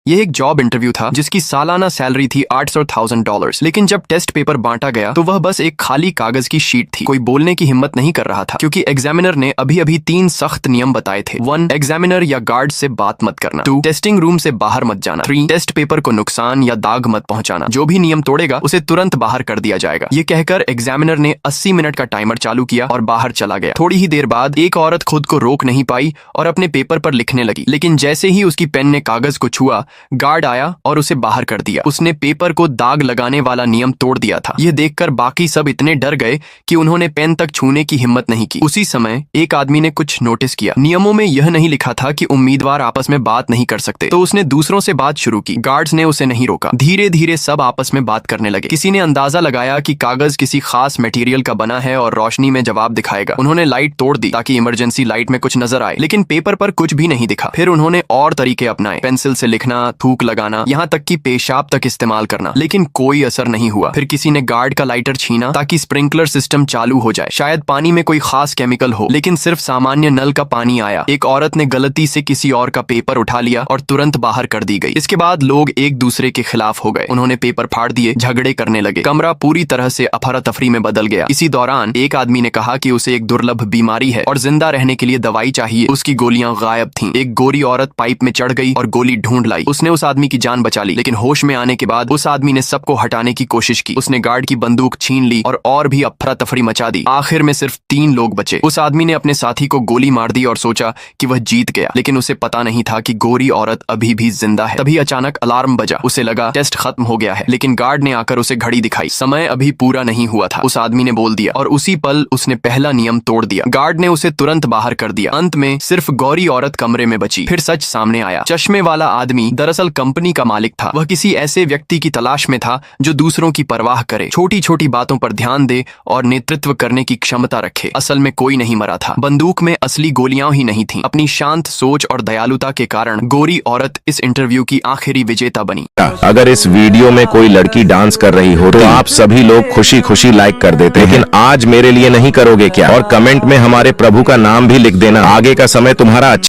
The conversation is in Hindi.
यह एक जॉब इंटरव्यू था जिसकी सालाना सैलरी थी $800,000। लेकिन जब टेस्ट पेपर बांटा गया तो वह बस एक खाली कागज की शीट थी। कोई बोलने की हिम्मत नहीं कर रहा था क्योंकि एग्जामिनर ने अभी अभी 3 सख्त नियम बताए थे। 1. एग्जामिनर या गार्ड से बात मत करना। 2. टेस्टिंग रूम से बाहर मत जाना। 3. टेस्ट पेपर को नुकसान या दाग मत पहुंचाना। जो भी नियम तोड़ेगा उसे तुरंत बाहर कर दिया जाएगा। ये कहकर एग्जामिनर ने 80 मिनट का टाइमर चालू किया और बाहर चला गया। थोड़ी ही देर बाद एक औरत खुद को रोक नहीं पाई और अपने पेपर पर लिखने लगी, लेकिन जैसे ही उसकी पेन ने कागज को छुआ, गार्ड आया और उसे बाहर कर दिया। उसने पेपर को दाग लगाने वाला नियम तोड़ दिया था। यह देखकर बाकी सब इतने डर गए कि उन्होंने पेन तक छूने की हिम्मत नहीं की। उसी समय एक आदमी ने कुछ नोटिस किया। नियमों में यह नहीं लिखा था कि उम्मीदवार आपस में बात नहीं कर सकते, तो उसने दूसरों से बात शुरू की। गार्ड्स ने उसे नहीं रोका। धीरे धीरे सब आपस में बात करने लगे। किसी ने अंदाजा लगाया कि कागज किसी खास मटेरियल का बना है और रोशनी में जवाब दिखाएगा। उन्होंने लाइट तोड़ दी ताकि इमरजेंसी लाइट में कुछ नजर आए, लेकिन पेपर पर कुछ भी नहीं दिखा। फिर उन्होंने और तरीके अपनाए, पेंसिल से लिखना, थूक लगाना, यहाँ तक कि पेशाब तक इस्तेमाल करना, लेकिन कोई असर नहीं हुआ। फिर किसी ने गार्ड का लाइटर छीना ताकि स्प्रिंकलर सिस्टम चालू हो जाए। शायद पानी में कोई खास केमिकल हो, लेकिन सिर्फ सामान्य नल का पानी आया। एक औरत ने गलती से किसी और का पेपर उठा लिया और तुरंत बाहर कर दी गई। इसके बाद लोग एक दूसरे के खिलाफ हो गए। उन्होंने पेपर फाड़ दिए, झगड़े करने लगे। कमरा पूरी तरह से अफरा तफरी में बदल गया। इसी दौरान एक आदमी ने कहा कि उसे एक दुर्लभ बीमारी है और जिंदा रहने के लिए दवाई चाहिए। उसकी गोलियां गायब थीं। एक गोरी औरत पाइप में चढ़ गई और गोली ढूंढ लाई। उसने उस आदमी की जान बचा ली, लेकिन होश में आने के बाद उस आदमी ने सबको हटाने की कोशिश की। उसने गार्ड की बंदूक छीन ली और भी अफरा तफरी मचा दी। आखिर में सिर्फ 3 लोग बचे। उस आदमी ने अपने साथी को गोली मार दी और सोचा कि वह जीत गया, लेकिन उसे पता नहीं था कि गोरी औरत अभी भी जिंदा है। तभी अचानक अलार्म बजा। उसे लगा टेस्ट खत्म हो गया है, लेकिन गार्ड ने आकर उसे घड़ी दिखाई। समय अभी पूरा नहीं हुआ था। उस आदमी ने बोल दिया और उसी पल उसने पहला नियम तोड़ दिया। गार्ड ने उसे तुरंत बाहर कर दिया। अंत में सिर्फ गौरी औरत कमरे में बची। फिर सच सामने आया। चश्मे वाला आदमी दरअसल कंपनी का मालिक था। वह किसी ऐसे व्यक्ति की तलाश में था जो दूसरों की परवाह करे, छोटी छोटी बातों पर ध्यान दे और नेतृत्व करने की क्षमता रखे। असल में कोई नहीं मरा था। बंदूक में असली गोलियां ही नहीं थीं। अपनी शांत सोच और दयालुता के कारण गोरी औरत इस इंटरव्यू की आखिरी विजेता बनी। अगर इस वीडियो में कोई लड़की डांस कर रही हो तो आप सभी लोग खुशी खुशी लाइक कर देते हैं, लेकिन आज मेरे लिए नहीं करोगे क्या? और कमेंट में हमारे प्रभु का नाम भी लिख देना। आगे का समय तुम्हारा अच्छा